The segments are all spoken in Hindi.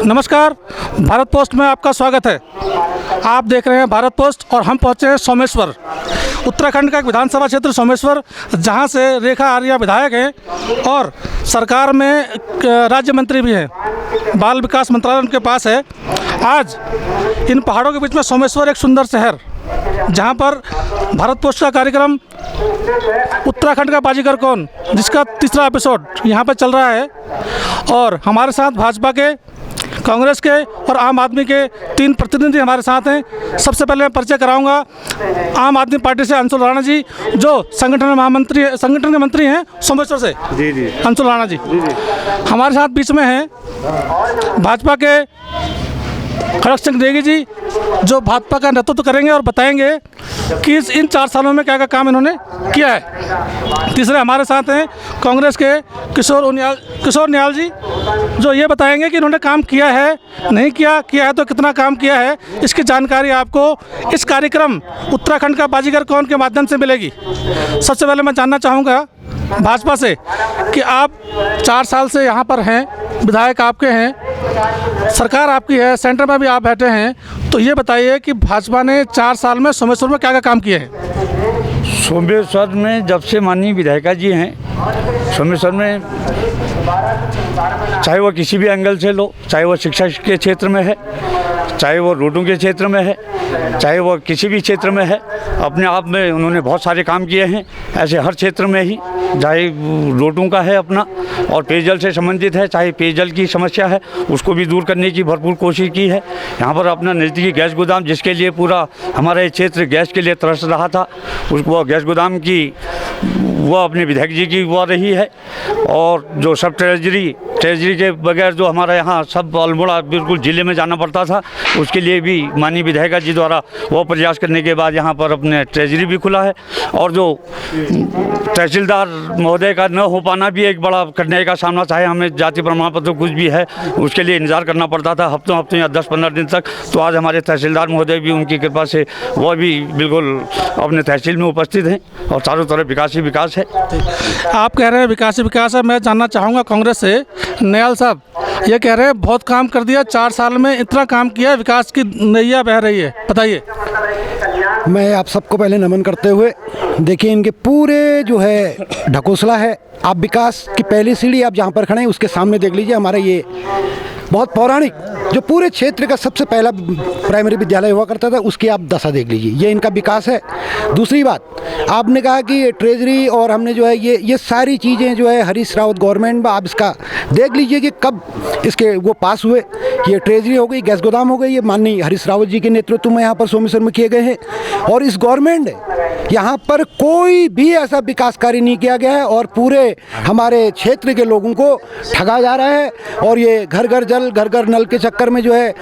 नमस्कार, भारत पोस्ट में आपका स्वागत है। आप देख रहे हैं भारत पोस्ट और हम पहुंचे हैं सोमेश्वर, उत्तराखंड का एक विधानसभा क्षेत्र सोमेश्वर, जहां से रेखा आर्या विधायक हैं और सरकार में राज्य मंत्री भी हैं। बाल विकास मंत्रालय उनके पास है। आज इन पहाड़ों के बीच में सोमेश्वर एक सुंदर शहर, जहां पर भारत पोस्ट का कार्यक्रम उत्तराखंड का बाजीगर कौन, जिसका तीसरा एपिसोड यहाँ पर चल रहा है। और हमारे साथ भाजपा के, कांग्रेस के और आम आदमी के 3 प्रतिनिधि हमारे साथ हैं। सबसे पहले मैं परिचय कराऊंगा आम आदमी पार्टी से अंशुल राणा जी, जो संगठन के मंत्री हैं सोमेश्वर से। जी अंशुल राणा जी। हमारे साथ बीच में हैं भाजपा के खड़क सिंह नेगी जी, जो भाजपा का नेतृत्व करेंगे और बताएंगे कि इन 4 सालों में क्या क्या काम इन्होंने किया है। तीसरे हमारे साथ हैं कांग्रेस के किशोर निहाल जी, जो ये बताएंगे कि इन्होंने काम किया है, नहीं किया है तो कितना काम किया है। इसकी जानकारी आपको इस कार्यक्रम उत्तराखंड का बाजीगर कौन के माध्यम से मिलेगी। सबसे पहले मैं जानना चाहूँगा भाजपा से कि आप 4 साल से यहाँ पर हैं, विधायक आपके हैं, सरकार आपकी है, सेंटर में भी आप बैठे हैं, तो ये बताइए कि भाजपा ने 4 साल में सोमेश्वर में क्या क्या काम किए हैं। सोमेश्वर में जब से माननीय विधायिका जी हैं, सोमेश्वर में चाहे वो किसी भी एंगल से लो, चाहे वो शिक्षा के क्षेत्र में है, चाहे वो रोडों के क्षेत्र में है, चाहे वो किसी भी क्षेत्र में है, अपने आप में उन्होंने बहुत सारे काम किए हैं। ऐसे हर क्षेत्र में ही, चाहे रोडों का है अपना और पेयजल से संबंधित है, चाहे पेयजल की समस्या है उसको भी दूर करने की भरपूर कोशिश की है। यहाँ पर अपना नज़दीकी गैस गोदाम, जिसके लिए पूरा हमारा ये क्षेत्र गैस के लिए तरस रहा था, उसको गैस गोदाम की वो अपने विधायक जी की वो रही है। और जो सब ट्रेजरी के बगैर जो हमारा यहाँ सब अल्मोड़ा बिल्कुल ज़िले में जाना पड़ता था, उसके लिए भी माननीय विधायिका जी द्वारा वो प्रयास करने के बाद यहाँ पर अपने ट्रेजरी भी खुला है। और जो तहसीलदार महोदय का न हो पाना भी एक बड़ा कठिनाई का सामना, चाहे हमें जाति प्रमाण पत्र कुछ भी है उसके लिए इंतज़ार करना पड़ता था हफ्तों या 10-15 दिन तक, तो आज हमारे तहसीलदार महोदय भी उनकी कृपा से वो भी बिल्कुल अपने तहसील में उपस्थित हैं और चारों तरफ विकास ही विकास है। आप कह रहे हैं विकास ही विकास है। मैं जानना चाहूँगा कांग्रेस से निहाल साहब, ये कह रहे हैं बहुत काम कर दिया, 4 साल में इतना काम किया, विकास की नैया बह रही है, बताइए। मैं आप सबको पहले नमन करते हुए, देखिए इनके पूरे जो है ढकोसला है। आप विकास की पहली सीढ़ी आप जहाँ पर खड़े हैं उसके सामने देख लीजिए, हमारा ये बहुत पौराणिक जो पूरे क्षेत्र का सबसे पहला प्राइमरी विद्यालय हुआ करता था, उसकी आप दशा देख लीजिए, ये इनका विकास है। दूसरी बात, आपने कहा कि ट्रेजरी और हमने जो है ये सारी चीज़ें जो है हरीश रावत गवर्नमेंट में, आप इसका देख लीजिए कि कब इसके वो पास हुए। ये ट्रेजरी हो गई, गैस गोदाम हो गई, ये माननीय हरीश रावत जी के नेतृत्व में यहाँ पर सोमेश्वर में किए गए हैं। और इस गवर्नमेंट ने यहाँ पर कोई भी ऐसा विकास कार्य नहीं किया गया है और पूरे हमारे क्षेत्र के लोगों को ठगा जा रहा है। और ये घर घर जल, घर घर नल के चक्कर में जो है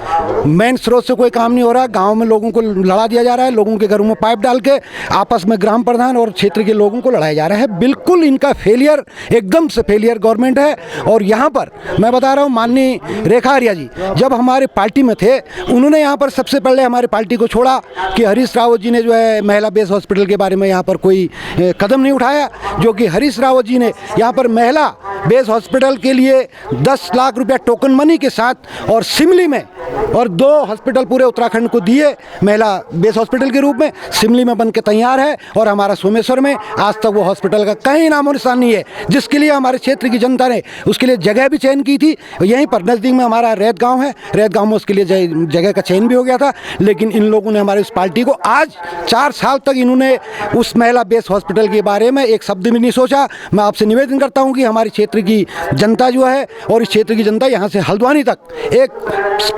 मेन स्रोत से कोई काम नहीं हो रहा। गांव में लोगों को लड़ा दिया जा रहा है, लोगों के घरों में पाइप डाल के आपस में ग्राम प्रधान और क्षेत्र के लोगों को लड़ाया जा रहा है। बिल्कुल इनका फेलियर, एकदम से फेलियर गवर्नमेंट है। और यहाँ पर मैं बता रहा हूँ, माननीय रेखा आर्या जी जब हमारे पार्टी में थे, उन्होंने यहाँ पर सबसे पहले हमारी पार्टी को छोड़ा कि हरीश रावत जी ने जो है महिला बेस हॉस्पिटल के बारे में यहाँ पर कोई कदम नहीं उठाया, जो कि हरीश रावत जी ने यहाँ पर महिला बेस हॉस्पिटल के लिए 10 लाख रुपया टोकन मनी के साथ और सिमली में और 2 हॉस्पिटल पूरे उत्तराखंड को दिए महिला बेस हॉस्पिटल के रूप में। सिमली में बन के तैयार है और हमारा सोमेश्वर में आज तक वो हॉस्पिटल का कहीं नामो निशान नहीं है, जिसके लिए हमारे क्षेत्र की जनता ने उसके लिए जगह भी चयन की थी। यहीं पर नज़दीक में हमारा रैत गाँव है, रैत गाँव में उसके लिए जगह का चयन भी हो गया था। लेकिन इन लोगों ने हमारे उस पार्टी को आज 4 साल तक इन्होंने उस महिला बेस हॉस्पिटल के बारे में एक शब्द भी नहीं सोचा। मैं आपसे निवेदन करता हूँ कि हमारे क्षेत्र की जनता जो है और इस क्षेत्र की जनता यहाँ से हल्द्वानी तक एक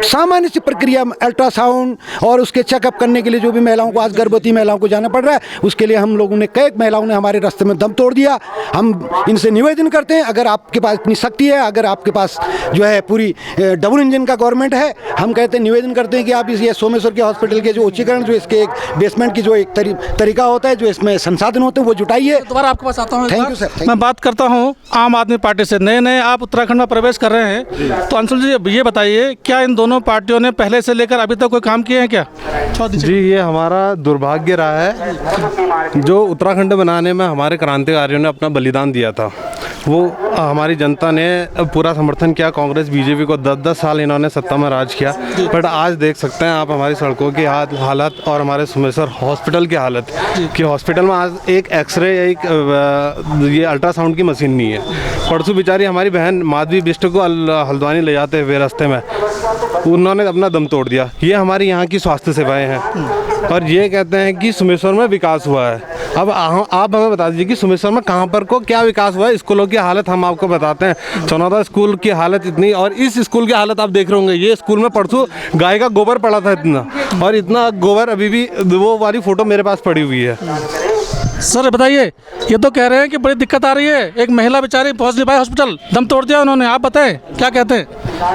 सामान्य सी प्रक्रिया, अल्ट्रासाउंड और उसके चेकअप करने के लिए जो भी महिलाओं को, आज गर्भवती महिलाओं को जाना पड़ रहा है, उसके लिए हम लोगों ने कई महिलाओं ने हमारे रास्ते में दम तोड़ दिया। हम इनसे निवेदन करते हैं, अगर आपके पास इतनी शक्ति है, अगर आपके पास जो है पूरी डबल इंजन का गवर्नमेंट है, हम कहते हैं, निवेदन करते हैं कि आप इस ये सोमेश्वर के हॉस्पिटल के जो उच्चीकरण, जो इसके एक बेसमेंट की जो एक तरीका होता है, जो इसमें संसाधन होते हैं, वो जुटाइए। दोबारा आपके पास आता हूँ। Thank you sir. मैं बात करता हूँ आम आदमी पार्टी से। नए आप उत्तराखंड में प्रवेश कर रहे हैं, तो अंशुल जी ये बताइए, क्या इन दोनों पार्टियों ने पहले से लेकर अभी तक कोई काम किए हैं क्या? जी, ये हमारा दुर्भाग्य रहा है, जो उत्तराखंड बनाने में हमारे क्रांतिकारियों ने अपना बलिदान दिया था। वो हमारी जनता ने पूरा समर्थन किया। कांग्रेस बीजेपी को 10-10 साल इन्होंने सत्ता में राज किया, बट आज देख सकते हैं आप हमारी सड़कों की हालत और हमारे सुमेसर हॉस्पिटल की हालत कि हॉस्पिटल में आज एक एक्सरे या एक ये अल्ट्रासाउंड की मशीन नहीं है। परसों बेचारी हमारी बहन माधवी बिष्ट को हल्द्वानी ले जाते हुए रास्ते में उन्होंने अपना दम तोड़ दिया। ये हमारी यहाँ की स्वास्थ्य सेवाएं हैं और ये कहते हैं कि सुमेश्वर में विकास हुआ है। अब आप हमें बता दीजिए कि सुमेश्वर में कहाँ पर को क्या विकास हुआ है। स्कूलों की हालत हम आपको बताते हैं। चनौदा स्कूल की हालत इतनी, और इस स्कूल की हालत आप देख रहे होंगे। ये स्कूल में परसों गाय का गोबर पड़ा था इतना, और इतना गोबर अभी भी वो वाली फ़ोटो मेरे पास पड़ी हुई है। सर बताइए, ये तो कह रहे हैं कि बड़ी दिक्कत आ रही है, एक महिला बेचारी पहुंच नहीं पाई हॉस्पिटल, दम तोड़ दिया उन्होंने। आप बताएं क्या कहते हैं?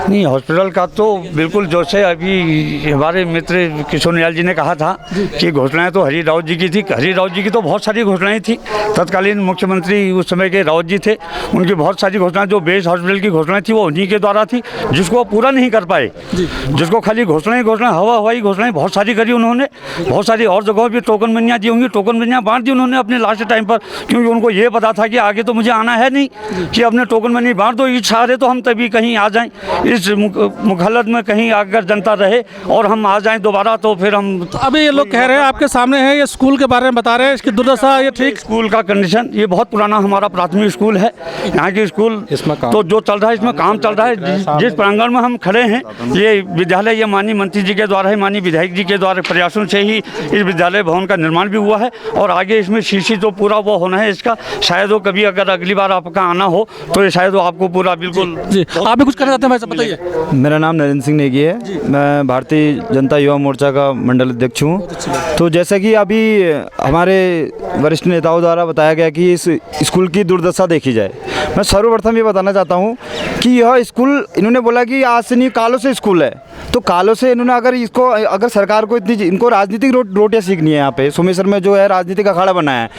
नहीं, हॉस्पिटल का तो बिल्कुल जैसे अभी हमारे मित्र किशोर नियाल जी ने कहा था कि घोषणाएं तो हरी रावत जी की थी। हरी रावत जी की तो बहुत सारी घोषणाएं थी। तत्कालीन मुख्यमंत्री उस समय के रावत जी थे, उनकी बहुत सारी घोषणाएं, जो बेस हॉस्पिटल की घोषणाएं थी वो उन्हीं के द्वारा थी, जिसको वो पूरा नहीं कर पाए। जिसको खाली घोषणाएं हवाई घोषणाएं बहुत सारी करी उन्होंने। बहुत सारी और जगहों पर टोकन बनियाँ दी होंगी, टोकन बनियाँ बांट दी उन्होंने अपने लास्ट टाइम पर, क्योंकि उनको ये पता था कि आगे तो मुझे आना है नहीं, कि अपने टोकन बनी बांट दो, इस सहारे तो हम तभी कहीं आ जाएं, इस मुखलत में कहीं अगर जनता रहे और हम आ जाएं दोबारा तो फिर हम। तो अभी ये लोग कह रहे हैं, आपके सामने है, ये स्कूल के बारे में बता रहे हैं, इसकी दुर्दशा। ये ठीक स्कूल का कंडीशन, ये बहुत पुराना हमारा प्राथमिक स्कूल है। यहाँ की स्कूल तो जो चल रहा है, इसमें काम चल रहा है। जिस प्रांगण में हम खड़े हैं, ये विद्यालय ये माननीय मंत्री जी के द्वारा है, माननीय विधायक जी के द्वारा प्रयासों से ही इस विद्यालय भवन का निर्माण भी हुआ है। और आगे इसमें शीशी तो पूरा वो होना है इसका। शायद वो कभी अगर अगली बार आपका आना हो तो ये शायद वो आपको पूरा बिल्कुल। जी, आप भी कुछ कहना चाहते हैं भाई साहब, बताइए। मेरा नाम नरेंद्र सिंह नेगी है, मैं भारतीय जनता युवा मोर्चा का मंडल अध्यक्ष हूँ। तो जैसा कि अभी हमारे वरिष्ठ नेताओं द्वारा बताया गया कि इस स्कूल की दुर्दशा देखी जाए, मैं सर्वप्रथम ये बताना चाहता हूँ कि यह स्कूल, इन्होंने बोला कि आज से नहीं कालों से स्कूल है, तो कालों से इन्होंने अगर सरकार को इनको राजनीतिक रोटियाँ सीखनी है। यहाँ पे सोमेश्वर में जो है राजनीतिक अखाड़ा बनाया है।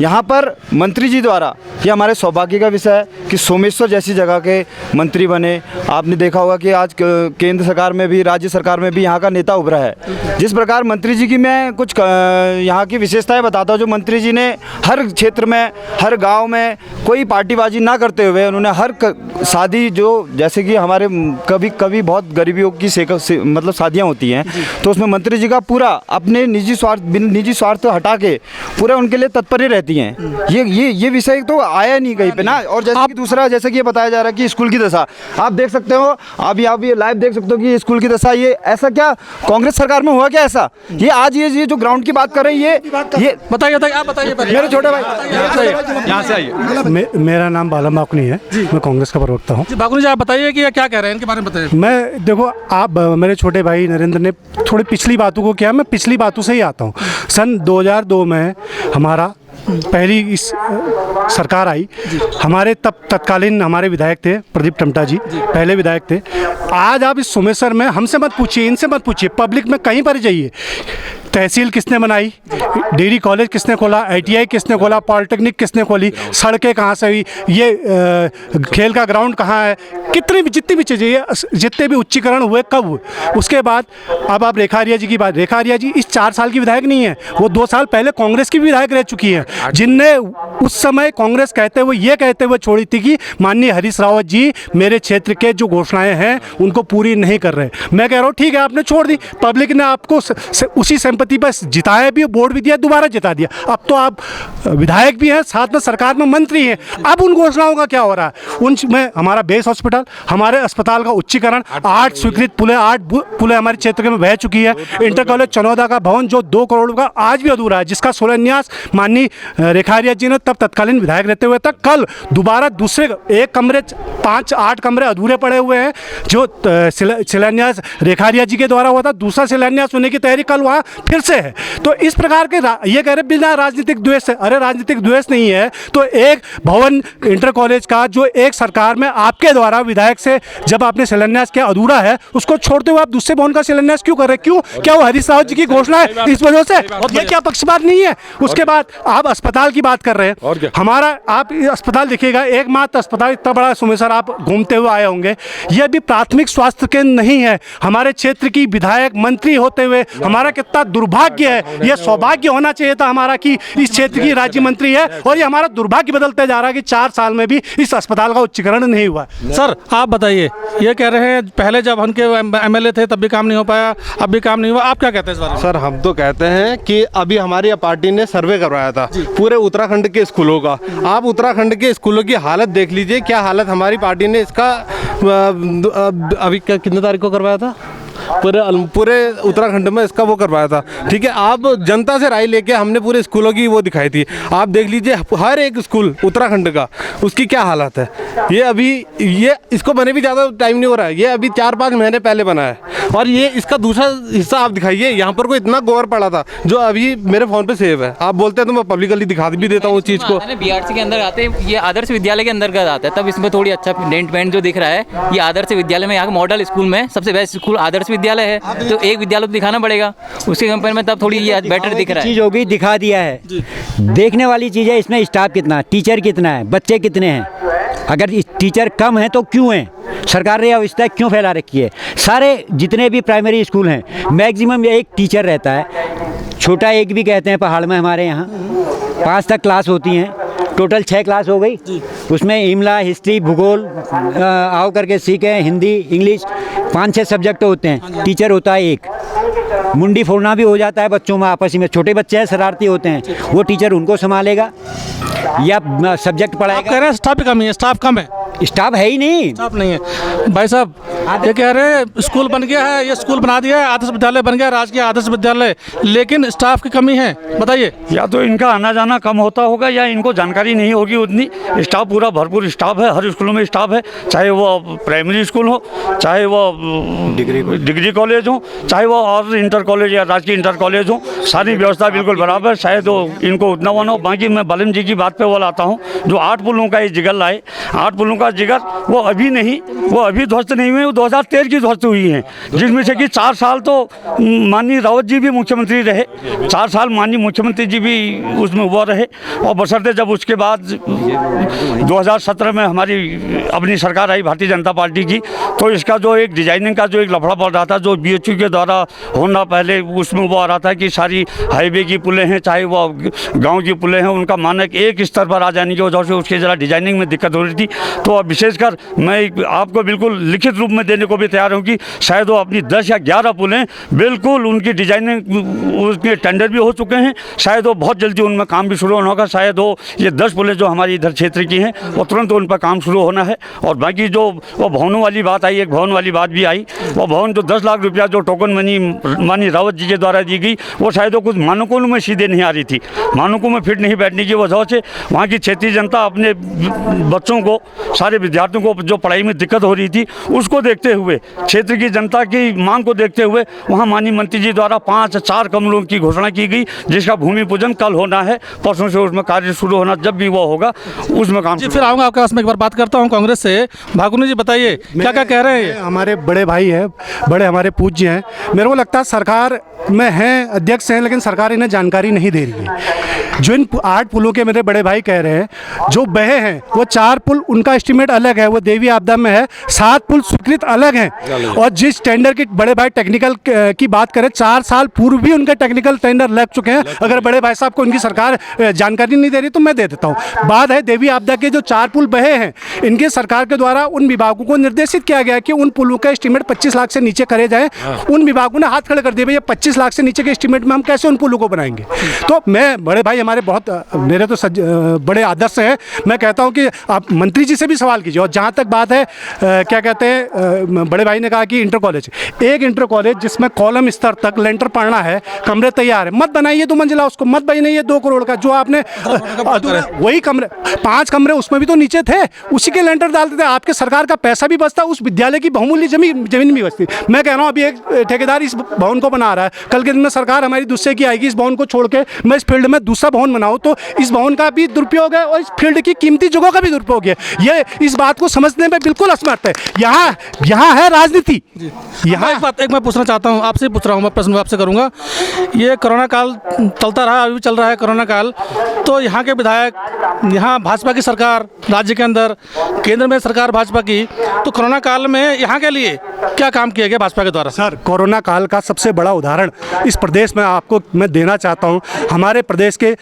यहाँ पर मंत्री जी द्वारा, ये हमारे सौभाग्य का विषय है कि सोमेश्वर जैसी जगह के मंत्री बने। आपने देखा होगा कि आज केंद्र सरकार में भी, राज्य सरकार में भी यहाँ का नेता उभरा है। जिस प्रकार मंत्री जी की मैं कुछ यहाँ की विशेषताएं बताता हूँ। जो मंत्री जी ने हर क्षेत्र में, हर गांव में कोई पार्टीबाजी ना करते हुए उन्होंने हर शादी, जो जैसे कि हमारे कभी बहुत गरीबियों की मतलब शादियाँ होती हैं, तो उसमें मंत्री जी का पूरा अपने निजी स्वार्थ हटा के पूरा उनके लिए तत्पर रहती हैं। ये विषय तो आया नहीं कहीं पे ना। और जैसे कि दूसरा, जैसे कि ये बताया जा रहा है कि स्कूल की दशा आप देख सकते हो, आप ये लाइव देख सकते हो कि स्कूल की दशा, ये ऐसा क्या कांग्रेस सरकार में हुआ क्या ऐसा? ये आज ये जो ग्राउंड की बात कर रहे हैं, ये बताइए, आप बताइए मेरे छोटे भाई यहाँ से आइए। मेरा नाम बालम बाकुनी है, मैं कांग्रेस का प्रवक्ता हूँ। बाकुनी जी, आप बताइए कि ये क्या कह रहे हैं, इनके बारे में बताइए। मैं देखो, आप मेरे छोटे भाई नरेंद्र ने थोड़ी पिछली बातों को किया, मैं पिछली बातों से ही आता हूँ। सन 2002 में हमारा पहली इस सरकार आई। हमारे तब तत्कालीन हमारे विधायक थे प्रदीप टमटा जी, पहले विधायक थे। आज आप इस सोमेश्वर में हमसे मत पूछिए, इनसे मत पूछिए, पब्लिक में कहीं पर जाइए, तहसील किसने बनाई, डिग्री कॉलेज किसने खोला, ITI किसने खोला, पॉलिटेक्निक किसने खोली, सड़कें कहाँ से हुई, ये खेल का ग्राउंड कहाँ है, जितनी भी चीज़ें, जितने भी उच्चीकरण हुए कब हुए। उसके बाद अब आप रेखा आर्या जी की बात, रेखा आर्या जी इस 4 साल की विधायक नहीं है, वो 2 साल पहले कांग्रेस की विधायक रह चुकी हैं, जिनने उस समय कांग्रेस कहते हुए छोड़ी थी कि माननीय हरीश रावत जी मेरे क्षेत्र के जो घोषणाएं हैं उनको पूरी नहीं कर रहे। मैं कह रहा हूँ ठीक है, आपने छोड़ दी, पब्लिक ने आपको उसी सिंपैथी पर जिताया भी, वोट भी दिया, दोबारा जिता दिया। अब तो आप विधायक भी हैं, साथ में सरकार में मंत्री हैं। अब उन घोषणाओं का क्या हो रहा है? उनमें हमारा बेस हॉस्पिटल, हमारे अस्पताल का उच्चीकरण, 8 स्वीकृत पुलें, 8 पुलें हमारे क्षेत्र में बह चुकी है। इंटर कॉलेज चनौदा का भवन जो 2 करोड़ का आज भी अधूरा है, जिसका शिलान्यास माननीय रेखा आर्या जी ने तब तत्कालीन विधायक रहते हुए तक, कल दोबारा दूसरे 1 कमरे 5-8 कमरे अधूरे पड़े हुए हैं, जो शिलान्यास रेखा आर्या जी के द्वारा हुआ था। दूसरा शिलान्यास होने की तैयारी कल वहाँ फिर से है। तो इस प्रकार के ये कह रहे बिना राजनीतिक द्वेष से, अरे राजनीतिक द्वेष नहीं है तो एक भवन इंटर कॉलेज का जो एक सरकार में आपके द्वारा विधायक से जब आपने शिलान्यास किया अधूरा है, उसको छोड़ते हुए आप दूसरे भवन का शिलान्यास क्यों कर रहे? क्यों? क्या वो हरीश रावत जी की घोषणा है इस वजह से? ये क्या पक्षपात नहीं है? उसके बाद आप अस्पताल की बात कर रहे हैं, हमारा आप अस्पताल देखिएगा, एकमात्र अस्पताल इतना बड़ा सोमेश्वर, आप घूमते हुए आए होंगे, यह भी प्राथमिक स्वास्थ्य केंद्र नहीं है। हमारे क्षेत्र की विधायक मंत्री होते हुए हमारा कितना दुर्भाग्य है। ये सौभाग्य होना चाहिए था हमारा कि इस क्षेत्र की राज्य मंत्री है, और ये हमारा दुर्भाग्य बदलते जा रहा है कि 4 साल में भी इस अस्पताल का उच्चीकरण नहीं हुआ। सर आप बताइए, ये कह रहे हैं पहले जब उनके एमएलए थे तब भी काम नहीं हो पाया, अब भी काम नहीं हुआ, आप क्या कहते हैं इस बारे में? सर हम तो कहते हैं कि अभी हमारी पार्टी ने सर्वे करवाया था पूरे उत्तराखंड के स्कूलों का। आप उत्तराखंड के स्कूलों की हालत देख लीजिए, क्या हालत हमारी पार्टी ने इसका अभी कितने तारीख को करवाया था, पूरे उत्तराखंड में इसका वो करवाया था। ठीक है, आप जनता से राय लेके हमने पूरे स्कूलों की वो दिखाई थी। आप देख लीजिए हर एक स्कूल उत्तराखंड का, उसकी क्या हालत है। ये इसको बने भी ज़्यादा टाइम नहीं हो रहा है, ये अभी 4-5 महीने पहले बना है। और ये इसका दूसरा हिस्सा आप दिखाइए, यहाँ पर कोई इतना गोबर पड़ा था जो अभी मेरे फ़ोन पे सेव है। आप बोलते हैं तो मैं पब्लिकली दिखा भी देता हूँ उस चीज़ को। बीआरसी के अंदर आते हैं, ये आदर्श विद्यालय के अंतर्गत आता है, तब इसमें थोड़ी अच्छा डेंट पेंट जो दिख रहा है, ये आदर्श विद्यालय में यहाँ मॉडल स्कूल में सबसे बेस्ट स्कूल आदर्श विद्यालय है, तो एक विद्यालय तो दिखाना पड़ेगा उसके कंपेयर में, तब थोड़ी ये बेटर दिख रहा है। चीज़ होगी, दिखा दिया है। देखने वाली चीज़ है इसमें, स्टाफ कितना, टीचर कितना है, बच्चे कितने हैं। अगर टीचर कम है तो क्यों है, सरकार ने अवस्था क्यों फैला रखी है। सारे जितने भी प्राइमरी स्कूल हैं मैक्सिमम एक टीचर रहता है, छोटा एक भी कहते हैं पहाड़ में हमारे यहाँ 5 तक क्लास होती हैं, टोटल 6 क्लास हो गई। उसमें इमला, हिस्ट्री, भूगोल आओ करके सीखें, हिंदी, इंग्लिश 5-6 सब्जेक्ट होते हैं, टीचर होता है एक। मुंडी फोड़ना भी हो जाता है बच्चों में, आपस में छोटे बच्चे हैं शरारती होते हैं, वो टीचर उनको संभालेगा या सब्जेक्ट आप पढ़ाएगा। कह रहे हैं स्टाफ की कमी है, स्टाफ कम है, स्टाफ है ही नहीं। स्टाफ नहीं है। भाई साहब ये कह रहे हैं स्कूल बन गया है, ये स्कूल बना दिया है, आदर्श विद्यालय बन गया, राजकीय आदर्श विद्यालय, लेकिन स्टाफ की कमी है, बताइए। या तो इनका आना जाना कम होता होगा या इनको जानकारी नहीं होगी उतनी। स्टाफ पूरा भरपूर स्टाफ है, हर स्कूलों में स्टाफ है, चाहे वो प्राइमरी स्कूल हो, चाहे वो डिग्री कॉलेज हो, चाहे वो और इंटर कॉलेज या राजकीय इंटर कॉलेज हो, सारी व्यवस्था बिल्कुल बराबर। शायद वो इनको उतना वन हो। बाकी मैं बालन जी की बात पे वो लाता हूँ, जो 8 पुलों का ये जिगर लाए, 8 पुलों का जिगर वो अभी नहीं, वो अभी ध्वस्त नहीं हुए, वो 2013 की ध्वस्त हुई हैं, जिसमें से कि 4 साल तो माननीय रावत जी भी मुख्यमंत्री रहे, 4 साल माननीय मुख्यमंत्री जी भी उसमें वो रहे। और बशर्ते जब उसके बाद 2017 में हमारी अपनी सरकार आई भारतीय जनता पार्टी की, तो इसका जो एक डिजाइनिंग का जो एक लफड़ा पड़ रहा था, जो BHU के द्वारा होना, पहले उसमें वो आ रहा था कि सारी हाईवे की पुलें हैं, चाहे वो गांव की पुलें हैं, उनका मानक एक स्तर पर आ जाने की वजह से उसके ज़रा डिजाइनिंग में दिक्कत हो रही थी। तो अब विशेषकर मैं आपको बिल्कुल लिखित रूप में देने को भी तैयार हूँ कि शायद वो अपनी 10 या 11 पुलें बिल्कुल उनकी डिजाइनिंग, उसके टेंडर भी हो चुके हैं, शायद वो बहुत जल्दी उनमें काम भी शुरू होना होगा। शायद वो ये 10 पुलें जो हमारी इधर क्षेत्र की हैं वो तुरंत उन पर काम शुरू होना है। और बाकी जो वो भवनों वाली बात आई, एक भवन वाली बात भी आई, वो भवन जो 10 लाख रुपया जो टोकन मनी माननीय रावत जी के द्वारा दी गई, वो शायद वो कुछ मानकों में सीधे नहीं आ रही थी, मानकों में फिट नहीं बैठने की वजह से वहाँ की क्षेत्रीय जनता अपने बच्चों को, सारे विद्यार्थियों को जो पढ़ाई में दिक्कत हो रही थी, उसको देखते हुए, क्षेत्र की जनता की मांग को देखते हुए वहाँ माननीय मंत्री जी द्वारा 5-4 कमरों की घोषणा की गई, जिसका भूमि पूजन कल होना है, परसों से उसमें कार्य शुरू होना, जब भी वो होगा उसमें काम। जी फिर आऊँगा आपके पास में, एक बार बात करता हूँ कांग्रेस से। भागुनी जी बताइए क्या क्या कह रहे हैं। हमारे बड़े भाई हैं, बड़े हमारे पूज्य हैं, मेरे को लगता है सरकार में हैं, अध्यक्ष हैं, लेकिन सरकार इन्हें जानकारी नहीं दे रही है। जो इन 8 पुलों के मेरे बड़े भाई कह रहे हैं, जो बहे हैं वो 4 पुल, उनका एस्टीमेट अलग है, वो देवी आपदा में है, 7 पुल स्वीकृत अलग हैं। और जिस टेंडर की बड़े भाई टेक्निकल की बात करें, 4 साल पूर्व भी उनके टेक्निकल टेंडर लग चुके हैं। अगर बड़े भाई साहब को उनकी सरकार जानकारी नहीं दे रही तो मैं दे देता हूँ। बात है देवी आपदा के जो 4 पुल बहे हैं, इनके सरकार के द्वारा उन विभागों को निर्देशित किया गया कि उन पुलों का एस्टीमेट 25 लाख से नीचे करे जाए। उन विभागों ने हाथ खड़े कर दिए, भैया 25 लाख से नीचे के एस्टीमेट में हम कैसे उन पुलों को बनाएंगे। तो मैं, बड़े भाई हमारे बहुत, मेरे तो बड़े आदर्श हैं, मैं कहता हूं कि आप मंत्री जी से भी सवाल कीजिए। और जहां तक बात है क्या कहते हैं, बड़े भाई ने कहा कि इंटर कॉलेज, एक इंटर कॉलेज जिसमें कॉलम स्तर तक लेंटर पड़ना है, कमरे तैयार है, मत बनाइए 2 मंजिला, उसको मत बनाइए 2 करोड़ का, जो आपने वही कमरे 5 कमरे उसमें भी तो नीचे थे, उसी के लेंटर डालते थे, आपके सरकार का पैसा भी बचता, उस विद्यालय की बहुमूल्य जमीन भी बचती। मैं कह रहा हूँ अभी एक ठेकेदार इस भवन को बना रहा है, कल के दिन में सरकार हमारी दूसरे की आएगी, इस भवन को छोड़ के मैं इस फील्ड में दूसरा भवन बनाऊँ, तो इस भवन का भी दुरुपयोग है और इस फील्ड की कीमती जगहों का भी दुरुपयोग है। ये इस बात को समझने में बिल्कुल असमर्थ है। यहाँ यहाँ है राजनीति। यहाँ एक बात मैं पूछना चाहता हूँ, आपसे पूछ रहा हूँ, मैं प्रश्न आपसे करूँगा। ये कोरोना काल चलता रहा, अभी भी चल रहा है कोरोना काल, तो यहाँ के विधायक, यहाँ भाजपा की सरकार राज्य के अंदर, केंद्र में सरकार भाजपा की, तो कोरोना काल में यहाँ के लिए क्या काम किया गया भाजपा के द्वारा? सर, कोरोना काल का सबसे बड़ा उदाहरण इस प्रदेश में आपको मैं देना चाहता हूँ। हमारे प्रदेश के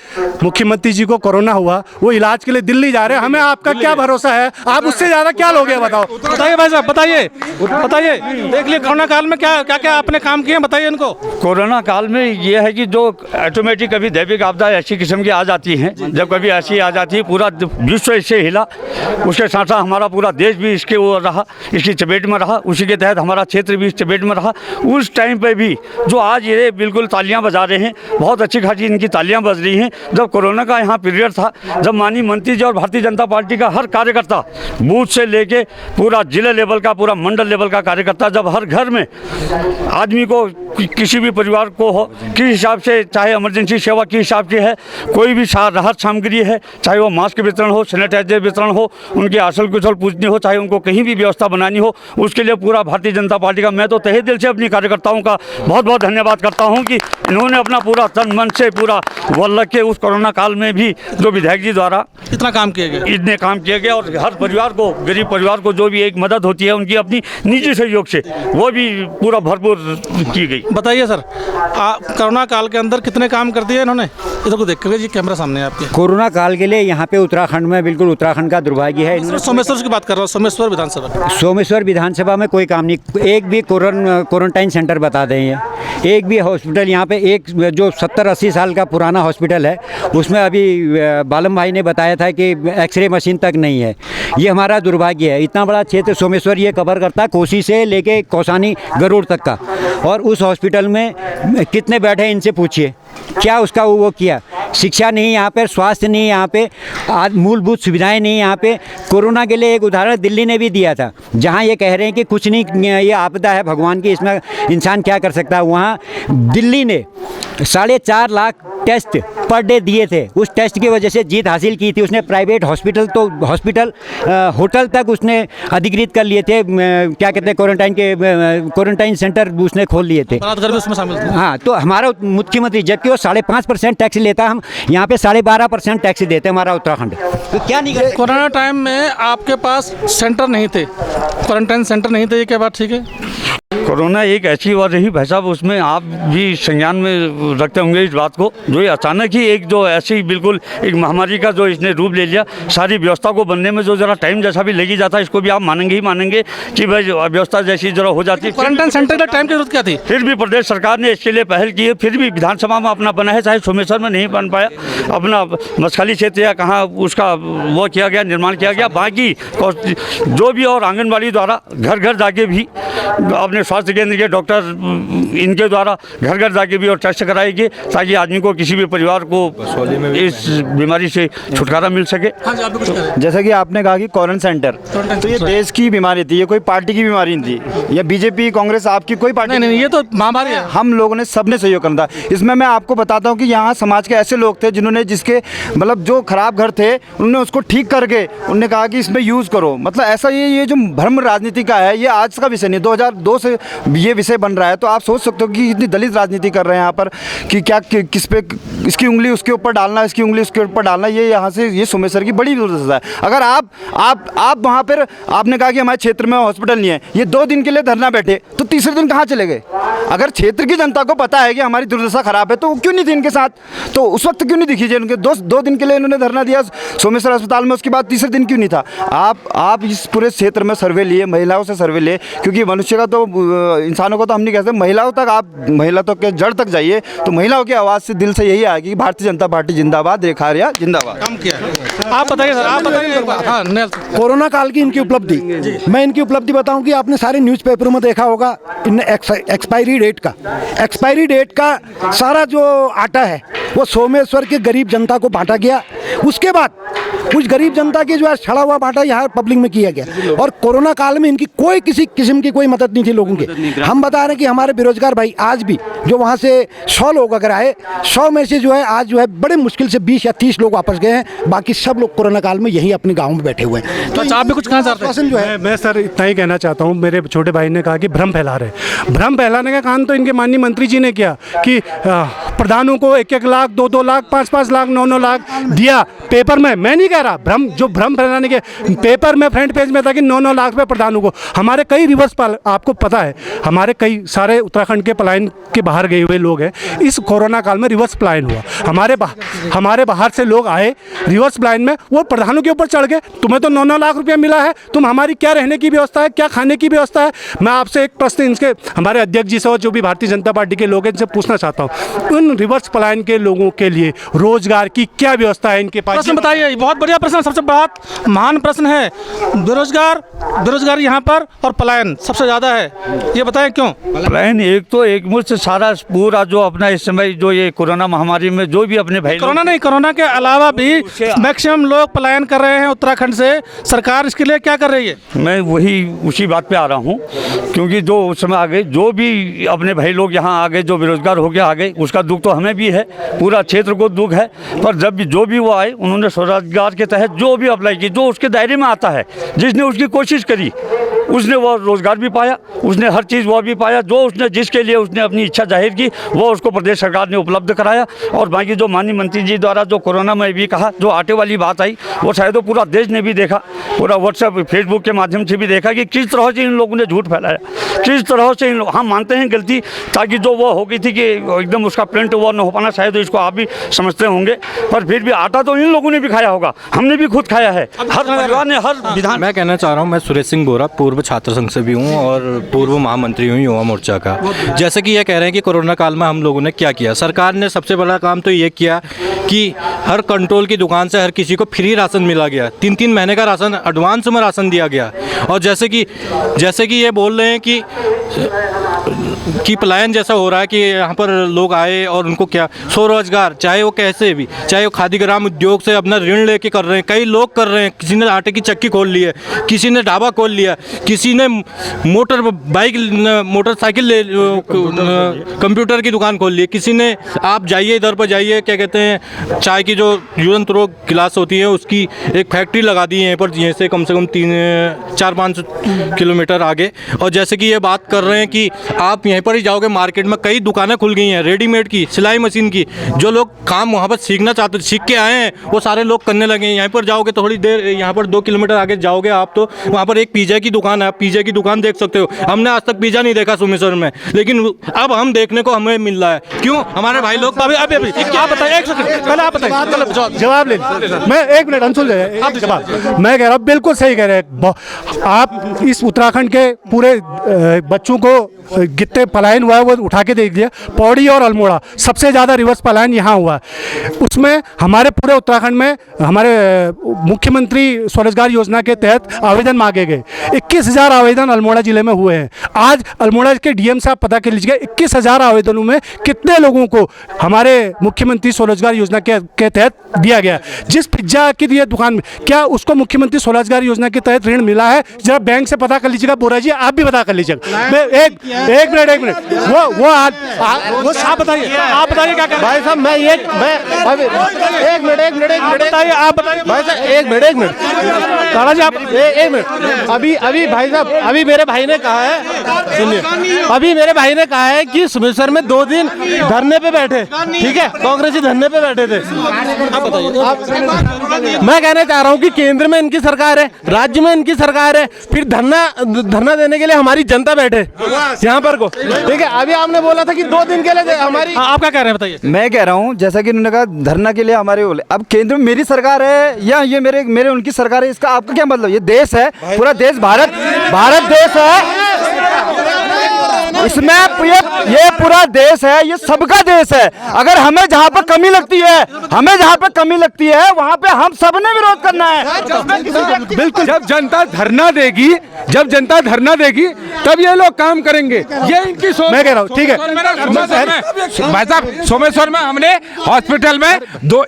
मुख्यमंत्री जी को कोरोना हुआ, वो इलाज के लिए दिल्ली जा रहे हैं। हमें आपका क्या भरोसा है? आप उससे ज़्यादा क्या लोगे? बताओ, बताइए भाई साहब, बताइए बताइए, देख लिए कोरोना काल में क्या क्या क्या आपने काम किए, बताइए इनको। कोरोना काल में ये है कि जो ऑटोमेटिक कभी दैविक आपदा ऐसी किस्म की आ जाती हैं, जब कभी ऐसी आ जाती है, पूरा विश्व इससे हिला, उसके साथ साथ हमारा पूरा देश भी इसके वो रहा, इसकी चपेट में रहा, उसी के तहत हमारा क्षेत्र भी इस चपेट में रहा। उस टाइम पे भी जो आज ये बिल्कुल तालियां बजा रहे हैं, बहुत अच्छी खासी इनकी तालियां बज रही हैं। जब कोरोना का यहाँ पीरियड था, जब माननीय मंत्री जी और भारतीय जनता पार्टी का हर कार्यकर्ता, बूथ से लेके पूरा जिला लेवल का, पूरा मंडल लेवल का कार्यकर्ता, जब हर घर में आदमी को, किसी भी परिवार को हो, किस हिसाब से, चाहे इमरजेंसी सेवा के हिसाब से है, कोई भी राहत सामग्री है, चाहे वो मास्क वितरण हो, सैनिटाइजर वितरण हो, उनकी आसल कुशल पूछनी हो, चाहे उनको कहीं भी व्यवस्था बनानी हो, उसके लिए पूरा भारतीय जनता पार्टी का मैं तो तहे दिल से अपनी कार्यकर्ताओं का बहुत बहुत धन्यवाद करता हूं कि इन्होंने अपना पूरा तन मन से पूरा बल रख के उस कोरोना काल में भी जो विधायक जी द्वारा इतना काम किया गया, इतने काम किए गए, और हर परिवार को, गरीब परिवार को जो भी एक मदद होती है उनकी अपनी निजी सहयोग से, वो भी पूरा भरपूर की गई। बताइए सर, कोरोना काल के अंदर कितने काम कर दिए इन्होंने? इधर को देख कर, जी कैमरा सामने है आपके। कोरोना काल के लिए यहाँ पे उत्तराखंड में बिल्कुल उत्तराखंड का दुर्भाग्य है। इन्होंने सोमेश्वर की बात कर रहा हूँ, सोमेश्वर विधानसभा। सोमेश्वर विधानसभा में कोई काम नहीं, एक भी क्वारंटाइन सेंटर बता दें ये, एक भी हॉस्पिटल यहाँ पे, एक जो 70-80 साल का पुराना हॉस्पिटल है, उसमें अभी बालम भाई ने बताया था कि एक्सरे मशीन तक नहीं है। ये हमारा दुर्भाग्य है। इतना बड़ा क्षेत्र सोमेश्वर ये कवर करता है, कोसी से लेके कौसानी गरुड़ तक का, और उस हॉस्पिटल में कितने बैठे इनसे पूछिए, क्या उसका वो किया? शिक्षा नहीं यहाँ पे, स्वास्थ्य नहीं यहाँ पे, मूलभूत सुविधाएं नहीं यहाँ पे। कोरोना के लिए एक उदाहरण दिल्ली ने भी दिया था, जहाँ ये कह रहे हैं कि कुछ नहीं, ये आपदा है भगवान की, इसमें इंसान क्या कर सकता है। वहाँ दिल्ली ने 4.5 लाख टेस्ट पर डे दिए थे। उस टेस्ट की वजह से जीत हासिल की थी उसने। प्राइवेट हॉस्पिटल तो होटल तक उसने अधिकृत कर लिए थे, क्या कहते हैं, क्वारंटाइन सेंटर उसने खोल लिए थे। उसमें शामिल थे। हाँ, तो हमारा मुख्यमंत्री, जबकि वो 5.5% टैक्स लेता, हम यहाँ पे 12.5% टैक्स देते हमारा उत्तराखंड, तो क्या नहीं करते? कोरोना टाइम में आपके पास सेंटर नहीं थे, क्वारंटाइन सेंटर नहीं थे, ये क्या बात ठीक है? कोरोना एक ऐसी बात रही भाई साहब, उसमें आप भी संज्ञान में रखते होंगे इस बात को, जो ये अचानक ही एक जो ऐसी बिल्कुल एक महामारी का जो इसने रूप ले लिया, सारी व्यवस्था को बनने में जो जरा टाइम जैसा भी लगी जाता है, इसको भी आप मानेंगे ही मानेंगे कि भाई व्यवस्था जैसी जरा हो जाती है। क्वारंटाइन सेंटर का टाइम की जरूरत क्या थी? फिर भी प्रदेश सरकार ने इसके लिए पहल की है, फिर भी विधानसभा में अपना बना है, चाहे सोमेश्वर में नहीं बन पाया, अपना मसखाली क्षेत्र या कहाँ उसका वो किया गया, निर्माण किया गया। बाकी जो भी और आंगनबाड़ी द्वारा घर घर जाके भी अपने स्वास्थ्य केंद्र के डॉक्टर इनके द्वारा घर घर जाके भी और टेस्ट कराएंगे, ताकि आदमी को, किसी भी परिवार को इस बीमारी से छुटकारा मिल सके। हाँ जी, आप भी कुछ कह रहे हैं। जैसा कि आपने कहा कि क्वारंटाइन सेंटर, तो ये देश की बीमारी थी, ये कोई पार्टी की बीमारी नहीं थी, या बीजेपी कांग्रेस आपकी कोई पार्टी नहीं, ये तो महामारी है। हम लोगों ने सबने सहयोग करना था इसमें। मैं आपको बताता हूँ कि यहाँ समाज के ऐसे लोग थे जिन्होंने, जिसके मतलब जो खराब घर थे, उन्होंने उसको ठीक करके उन्होंने कहा कि इसमें यूज़ करो। मतलब ऐसा ये जो भ्रम राजनीति का है, ये आज का विषय नहीं, 2002 से ये विषय बन रहा है। तो आप सोच सकते हो कि इतनी दलित राजनीति कर रहे हैं यहाँ पर, कि क्या किस पे इसकी उंगली उसके ऊपर डालना, इसकी उंगली उसके ऊपर डालना, ये यहाँ से ये सोमेश्वर की बड़ी दुर्दशा है। अगर आप वहाँ पर आपने कहा कि हमारे क्षेत्र में हॉस्पिटल नहीं है, ये 2 दिन के लिए धरना बैठे, तो तीसरे दिन कहाँ चले गए? अगर क्षेत्र की जनता को पता है कि हमारी दुर्दशा खराब है, तो क्यों नहीं थी इनके साथ? तो उस वक्त क्यों नहीं दिखी? उनके 2 दिन के लिए इन्होंने धरना दिया सोमेश्वर अस्पताल में, उसके बाद तीसरे दिन क्यों नहीं था? आप इस पूरे क्षेत्र में सर्वे लिए, महिलाओं से सर्वे लिए, क्योंकि मनुष्य का तो, इंसानों को तो हम नहीं कहते, महिलाओं तक आप, महिला तो के जड़ तक जाइए, तो महिलाओं की आवाज़ से दिल से यही आएगी कि भारतीय जनता पार्टी जिंदाबाद, रेखा आर्या जिंदाबाद। काम किया है। आप बताइए सर, आप बताइए एक बार। हाँ, कोरोना काल की इनकी उपलब्धि, मैं इनकी उपलब्धि बताऊं कि आपने सारे न्यूज़पेपरों में देखा होगा, इन एक्सपायरी डेट का सारा जो आटा है वो सोमेश्वर के गरीब जनता को बांटा गया। उसके बाद उस गरीब जनता की जो है सड़ा हुआ बांटा यहाँ पब्लिक में किया गया। और कोरोना काल में इनकी कोई किसी किस्म की कोई मदद नहीं थी लोगों की। हम बता रहे हैं कि हमारे बेरोजगार भाई आज भी जो वहाँ से 100 लोग अगर आए, 100 में से जो है आज जो है बड़े मुश्किल से 20 या 30 लोग वापस गए हैं। बाकी सब लोग कोरोना काल में यहीं अपने गाँव में बैठे हुए हैं। तो आप भी कुछ कहना चाहते हैं? जो है मैं सर इतना ही कहना चाहता हूँ, मेरे छोटे भाई ने कहा कि भ्रम फैला रहे। भ्रम फैलाने का काम तो इनके माननीय मंत्री जी ने किया कि प्रधानों को 1-1 लाख, 2-2 लाख, 5-5 लाख, 9-9 लाख दिया पेपर में। मैं नहीं कह रहा, भ्रम फैलाने के पेपर में फ्रंट पेज में था कि 9-9 लाख रुपये प्रधानों को। हमारे कई रिवर्स आपको पता है, हमारे कई सारे उत्तराखंड के पलायन के बाहर गए हुए लोग हैं। इस कोरोना काल में रिवर्स पलायन हुआ। हमारे बाहर से लोग आए रिवर्स पलायन में, वो प्रधानों के ऊपर चढ़ गए। तुम्हें तो 9-9 लाख रुपया मिला है, तुम हमारी क्या रहने की व्यवस्था है, क्या खाने की व्यवस्था है? मैं आपसे एक प्रश्न इनके हमारे अध्यक्ष जी से और जो भी भारतीय जनता पार्टी के लोग हैं इनसे पूछना चाहता हूँ, उन रिवर्स पलायन के लोगों के लिए रोजगार की क्या व्यवस्था है इनके पास? प्रश्न बताइए। बहुत बढ़िया प्रश्न, सबसे बहुत महान प्रश्न है। बेरोजगारी यहाँ पर और पलायन सबसे ज़्यादा है, ये बताएं क्यों? पलायन एक तो एक मुश्त सारा पूरा जो अपना इस समय जो ये कोरोना महामारी में जो भी अपने भाई कोरोना के अलावा भी मैक्सिमम लोग पलायन कर रहे हैं उत्तराखंड से। सरकार इसके लिए क्या कर रही है? मैं वही उसी बात पे आ रहा हूँ, क्योंकि जो उस समय आ गए, जो भी अपने भाई लोग यहाँ आ गए, जो बेरोजगार हो गया आ गए, उसका दुख तो हमें भी है, पूरा क्षेत्र को दुख है। पर जब भी जो भी वो आए, उन्होंने स्वरोजगार के तहत जो भी अप्लाई की, जो उसके दायरे में आता है, जिसने उसकी कोशिश करी उसने वो रोज़गार भी पाया, उसने हर चीज़ वो भी पाया। जो उसने जिसके लिए उसने अपनी इच्छा जाहिर की वो उसको प्रदेश सरकार ने उपलब्ध कराया। और बाकी जो माननीय मंत्री जी द्वारा जो कोरोना में भी कहा, जो आटे वाली बात आई, वो शायद वो पूरा देश ने भी देखा, पूरा व्हाट्सएप फेसबुक के माध्यम से भी देखा कि किस तरह से इन लोगों ने झूठ फैलाया, किस तरह से इन लोग, हम मानते हैं गलती, ताकि जो वो हो गई थी कि एकदम उसका प्रिंट वो न हो पाना, शायद इसको आप भी समझते होंगे, पर फिर भी आटा तो इन लोगों ने भी खाया होगा, हमने भी खुद खाया है, हर परिवार ने, हर विधान। मैं कहना चाह रहा हूँ, मैं सुरेश सिंह बोरा पूर्व छात्र संघ से भी हूँ और पूर्व महामंत्री हूँ युवा मोर्चा का। जैसे कि ये कह रहे हैं कि कोरोना काल में हम लोगों ने क्या किया, सरकार ने सबसे बड़ा काम तो ये किया कि हर कंट्रोल की दुकान से हर किसी को फ्री राशन मिला गया, 3-3 महीने का राशन एडवांस में राशन दिया गया। और जैसे कि ये बोल रहे हैं कि पलायन जैसा हो रहा है कि यहाँ पर लोग आए और उनको क्या स्वरोजगार, चाहे वो कैसे भी, चाहे वो खादी ग्राम उद्योग से अपना ऋण लेके कर रहे हैं, कई लोग कर रहे हैं। किसी ने आटे की चक्की खोल ली है, किसी ने ढाबा खोल लिया, किसी ने मोटरसाइकिल कंप्यूटर की दुकान खोल ली है, किसी ने, आप जाइए इधर पर जाइए, क्या कहते हैं, चाय की जो युवंत रोग गिलास होती है उसकी एक फैक्ट्री लगा दी है यहाँ पर, यहाँ से कम 4-5 किलोमीटर आगे। और जैसे कि ये बात कर रहे हैं कि आप यहीं पर ही जाओगे मार्केट में, कई दुकानें खुल गई हैं रेडीमेड की, सिलाई मशीन की। जो लोग काम वहाँ पर सीखना चाहते, सीख के आए हैं, वो सारे लोग करने लगे हैं। यहाँ पर जाओगे तो थोड़ी देर, यहाँ पर 2 किलोमीटर आगे जाओगे आप तो वहाँ पर एक पिज़्ज़ा की दुकान है, आप पिज़्ज़ा की दुकान देख सकते हो। हमने आज तक पिज़्ज़ा नहीं देखा सोमेश्वर में, लेकिन अब हम देखने को हमें मिल रहा है। क्यों? हमारे भाई लोग अभी आप बताइए, एक सेकंड पहले आप बताइए, जवाब ले मैं 1 मिनट अंशुल आप जवाब। मैं कह रहा हूँ बिल्कुल सही कह रहे हैं आप। इस उत्तराखंड के पूरे बच्चों को कितने पलायन हुआ है वो उठा के देख लिया। पौड़ी और अल्मोड़ा सबसे ज़्यादा रिवर्स पलायन यहाँ हुआ है। उसमें हमारे पूरे उत्तराखंड में हमारे मुख्यमंत्री स्वरोजगार योजना के तहत आवेदन मांगे गए। 21,000 आवेदन अल्मोड़ा ज़िले में हुए हैं। आज अल्मोड़ा के डीएम साहब पता कर लीजिएगा 21,000 आवेदनों में कितने लोगों को हमारे मुख्यमंत्री स्वरोजगार योजना के तहत दिया गया। जिस पिज्जा की दिए दुकान में, क्या उसको मुख्यमंत्री स्वरोजगार योजना के तहत ऋण मिला है? जरा बैंक से पता कर लीजिएगा। बोरा जी आप भी पता कर लीजिएगा। मैं एक मिनट वो साहब बताइए, आप बताइए क्या कर रहे हैं? भाई साहब मैं एक मिनट बताइए, आप बताइए भाई साहब, एक मिनट काला जी आप एक मिनट। अभी भाई साहब, अभी मेरे भाई ने कहा है, सुनिए, अभी मेरे भाई ने कहा है कि सोमेश्वर में 2 दिन धरने पे बैठे, ठीक है, कांग्रेसी धरने पे बैठे थे। मैं कहना चाह रहा हूँ कि केंद्र में इनकी सरकार है, राज्य में इनकी सरकार है, फिर धरना देने के लिए हमारी जनता बैठे यहाँ पर को, ठीक है। अभी आपने बोला था कि 2 दिन के लिए हमारी, आप क्या कह रहे हैं बताइए? मैं कह रहा हूँ जैसा कि उन्होंने कहा धरना के लिए हमारे बोले, अब केंद्र में मेरी सरकार है या ये मेरे उनकी सरकार है, इसका आपका क्या मतलब? ये देश है, पूरा देश भारत देश है। इसमें ये पूरा देश है, ये सबका देश है। अगर हमें जहाँ पर कमी लगती है वहाँ पे हम सब ने विरोध करना है। बिल्कुल, जब जनता धरना देगी तब ये लोग काम करेंगे, ये इनकी सोच। मैं कह रहा हूँ, ठीक है। भाई साहब, सोमेश्वर में हमने हॉस्पिटल में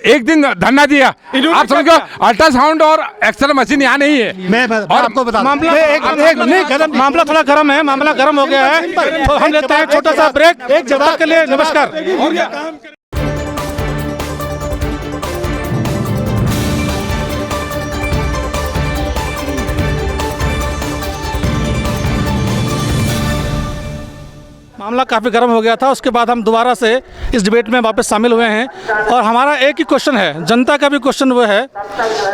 एक दिन धरना दिया। आप समझो, अल्ट्रासाउंड और एक्सरे मशीन यहाँ नहीं है। मैं आपको बता मामला थोड़ा गर्म है, मामला गर्म हो गया है, तो हम लेते हैं छोटा सा ब्रेक। एक जवाब के लिए नमस्कार। मामला काफ़ी गर्म हो गया था, उसके बाद हम दोबारा से इस डिबेट में वापस शामिल हुए हैं और हमारा एक ही क्वेश्चन है, जनता का भी क्वेश्चन वो है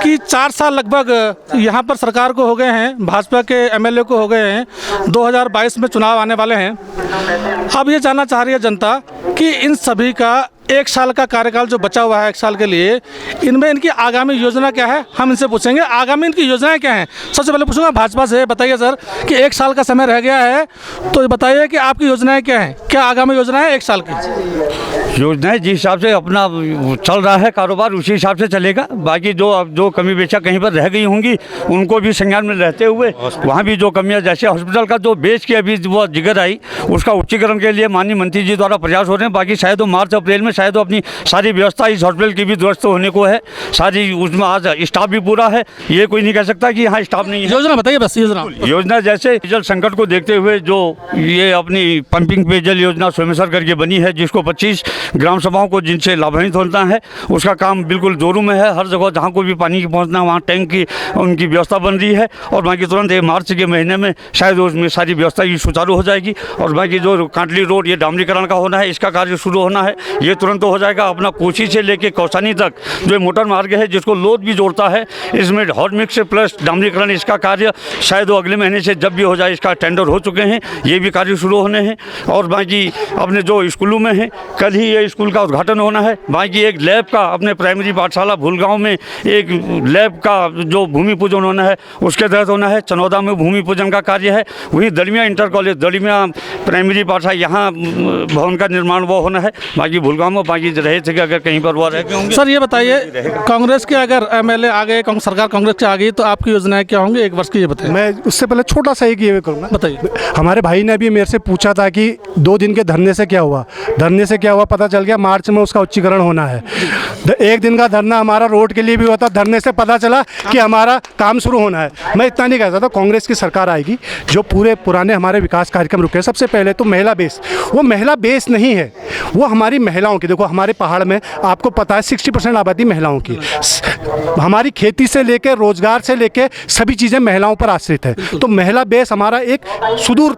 कि 4 साल लगभग यहाँ पर सरकार को हो गए हैं, भाजपा के एमएलए को हो गए हैं, 2022 में चुनाव आने वाले हैं। अब ये जानना चाह रही है जनता कि इन सभी का 1 साल का कार्यकाल जो बचा हुआ है 1 साल के लिए, इनमें इनकी आगामी योजना क्या है, हम इनसे पूछेंगे आगामी इनकी योजनाएं क्या हैं। सबसे पहले पूछूंगा भाजपा से, बताइए सर कि 1 साल का समय रह गया है, तो बताइए कि आपकी योजनाएं क्या हैं, क्या आगामी योजना है 1 साल की? योजनाएं जिस हिसाब से अपना चल रहा है कारोबार उसी हिसाब से चलेगा। बाकी जो कमी बेचा कहीं पर रह गई होंगी उनको भी संज्ञान में रहते हुए वहाँ भी जो कमियाँ, जैसे हॉस्पिटल का जो बेच की अभी वो जिगर आई, उसका उच्चीकरण के लिए माननीय मंत्री जी द्वारा प्रयास हो रहे हैं। बाकी शायद वो मार्च अप्रैल में शायद वो अपनी सारी व्यवस्था इस हॉस्पिटल की भी दुरुस्त होने को है सारी, उसमें आज स्टाफ भी पूरा है, ये कोई नहीं कह सकता कि यहाँ स्टाफ नहीं है। योजना बताइए बस, योजना जैसे जल संकट को देखते हुए जो ये अपनी पंपिंग पेयजल योजना सोमेश्वर करके बनी है, जिसको 25 ग्राम सभाओं को जिनसे लाभान्वित होना है, उसका काम बिल्कुल जोरों में है। हर जगह जहाँ को भी पानी की पहुँचना वहाँ टैंक की उनकी व्यवस्था बन रही है और बाकी तुरंत मार्च के महीने में शायद उसमें सारी व्यवस्था की सुचारू हो जाएगी। और बाकी जो कांटली रोड ये डामरीकरण का होना है, इसका कार्य शुरू होना है, ये तुरंत हो जाएगा। अपना कोची से लेके कौसानी तक जो मोटर मार्ग है जिसको लोद भी जोड़ता है, इसमें हॉट मिक्स प्लस डामरीकरण, इसका कार्य शायद वो अगले महीने से जब भी हो जाए, इसका टेंडर हो चुके हैं, ये भी कार्य शुरू होने हैं। और बाकी अपने जो स्कूलों में है, कल ही ये स्कूल का उद्घाटन होना है। बाकी एक लैब का अपने प्राइमरी पाठशाला भूलगांव में एक लैब का जो भूमि पूजन होना है उसके तहत होना है। चनौदा में भूमि पूजन का कार्य है। वहीं दलमिया इंटर कॉलेज, दलमिया प्राइमरी पाठशाला, यहाँ भवन का निर्माण वो होना है। बाकी भूलगांव में बाकी रहे थे कि अगर कहीं पर वो रह गए होंगे। सर ये बताइए, कांग्रेस के अगर एमएलए आ गए, सरकार कांग्रेस की आ गई, तो आपकी योजनाएं क्या होंगी 1 वर्ष की, ये बताइए। मैं उससे पहले छोटा सा एक ये करूँगा, बताइए। हमारे भाई ने अभी मेरे से पूछा था कि 2 दिन के धरने से क्या हुआ, पता चल गया मार्च में उसका उच्चीकरण होना है। 1 दिन का धरना हमारा रोड के लिए भी हुआ था, धरने से पता चला कि हमारा काम शुरू होना है। मैं इतना नहीं कहता था, कांग्रेस की सरकार आएगी, जो पूरे पुराने हमारे विकास कार्यक्रम रुके। सबसे पहले तो महिला बेस, वो महिला बेस नहीं है, वो हमारी महिलाओं की, देखो हमारे पहाड़ में आपको पता है 60% आबादी महिलाओं की, हमारी खेती से लेकर रोजगार से लेकर सभी चीज़ें महिलाओं पर आश्रित है। तो महिला बेस हमारा एक सुदूर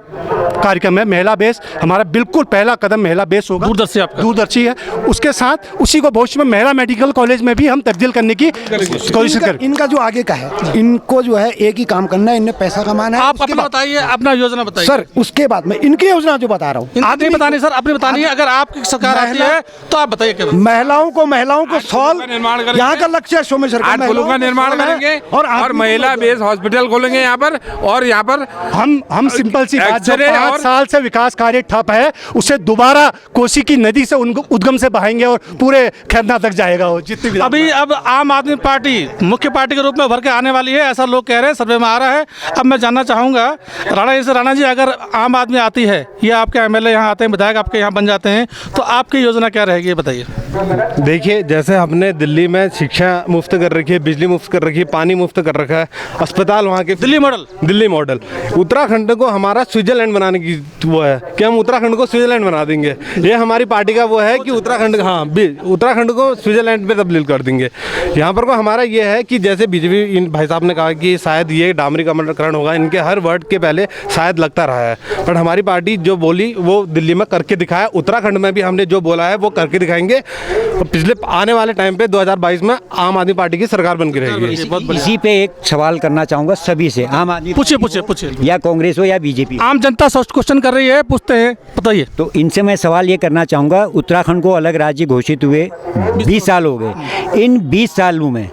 कार्यक्रम है। महिला बेस हमारा बिल्कुल पहला कदम महिला बेस होगा, दूरदर्शी है। उसके साथ उसी को भविष्य में महिला मेडिकल कॉलेज में भी हम तब्दील करने की कोशिश करें। इनका जो आगे का है, इनको जो है एक ही काम करना है, इन्हें पैसा कमाना है। आप अपना बताइए, अपना योजना बताइए सर। उसके बाद मैं इनकी योजना जो बता रहा हूँ, आप नहीं बतानी सर, अपनी बतानी है। अगर आपकी सरकार आती है तो आप बताइए क्या। महिलाओं को सॉल्व, यहाँ का लक्ष्य है सोमेश्वर का, 8 पुलों का निर्माण करेंगे और महिला बेस हॉस्पिटल खोलेंगे यहाँ पर। और यहाँ पर हम सिंपल सी बात, जो 5 साल से विकास कार्य ठप है, उसे दोबारा कोसी की नदी से उनको उद्गम से बहाएंगे और पूरे खैरना तक जाएगा वो जितनी भी। अभी अब आम आदमी पार्टी मुख्य पार्टी के रूप में उभर के आने वाली है, ऐसा लोग कह रहे हैं, सर्वे में आ रहा है। अब मैं जानना चाहूँगा राणा जी, अगर आम आदमी आती है या आपके एमएलए यहाँ आते हैं, विधायक आपके यहाँ बन जाते हैं, तो आपकी योजना क्या रहेगी, ये बताइए। देखिए, जैसे हमने दिल्ली में शिक्षा मुफ्त कर रखी है, बिजली मुफ्त कर रखी है, पानी मुफ्त कर रखा है, अस्पताल वहाँ के दिल्ली मॉडल। उत्तराखंड को हमारा स्विट्जरलैंड बनाने की वो है कि हम उत्तराखंड को स्विट्जरलैंड बना देंगे। ये हमारी पार्टी का वो है कि उत्तराखंड को स्विट्जरलैंड पे तब्दील कर देंगे। यहाँ पर को हमारा ये है कि जैसे बीजेपी भाई साहब ने कहा कि शायद ये डामरीकरण होगा, इनके हर वर्ड के पहले शायद लगता रहा है, पर हमारी पार्टी जो बोली वो दिल्ली में करके दिखाया। उत्तराखंड में भी हमने जो बोला है वो करके दिखाएंगे। पिछले आने वाले टाइम पे 2022 में आम आदमी पार्टी की सरकार बन के रहेगी। इसी पे एक सवाल करना चाहूँगा सभी से, आम आदमी, पूछिए, या कांग्रेस हो या बीजेपी, आम जनता क्वेश्चन कर रही है, पूछते हैं, बताइए। तो इनसे मैं सवाल ये करना चाहूँगा, उत्तराखंड को अलग राज्य घोषित हुए 20 साल हो गए। इन 20 सालों में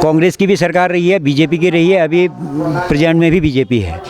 कांग्रेस की भी सरकार रही है, बीजेपी की रही है, अभी प्रेजेंट में भी बीजेपी है।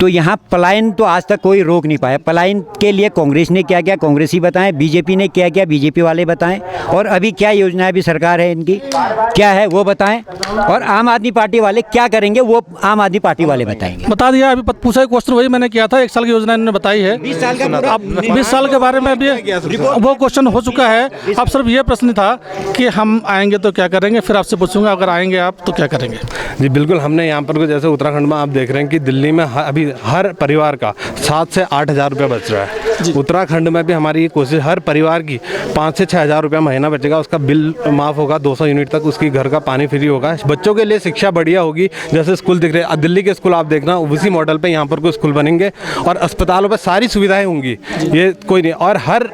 तो यहाँ पलायन तो आज तक कोई रोक नहीं पाया। पलायन के लिए कांग्रेस ने क्या किया, कांग्रेसी बताएं, बीजेपी ने क्या किया, बीजेपी वाले बताएं, और अभी क्या योजना अभी सरकार है इनकी क्या है वो बताएं, और आम आदमी पार्टी वाले क्या करेंगे वो आम आदमी पार्टी वाले बताएंगे। बता दिया, अभी पूछा क्वेश्चन वही मैंने किया था, 1 साल की योजना इन्होंने बताई है। 20 साल का पूरा- अब 20 साल के बारे में भी वो क्वेश्चन हो चुका है। अब सिर्फ ये प्रश्न था कि हम आएंगे तो क्या करेंगे, फिर आपसे पूछूंगा अगर आएंगे आप तो क्या करेंगे। जी बिल्कुल, हमने यहाँ पर जैसे उत्तराखंड में आप देख रहे हैं कि दिल्ली में अभी हर परिवार का 7 से 8 हज़ार रुपया बच रहा है। उत्तराखंड में भी हमारी ये कोशिश, हर परिवार की 5 से 6 हज़ार रुपया महीना बचेगा, उसका बिल माफ़ होगा, 200 यूनिट तक उसकी घर का पानी फ्री होगा, बच्चों के लिए शिक्षा बढ़िया होगी। जैसे स्कूल दिख रहे हैं दिल्ली के स्कूल आप देखना, उसी मॉडल पे यहाँ पर कोई स्कूल बनेंगे और अस्पतालों पर सारी सुविधाएं होंगी, ये कोई नहीं। और हर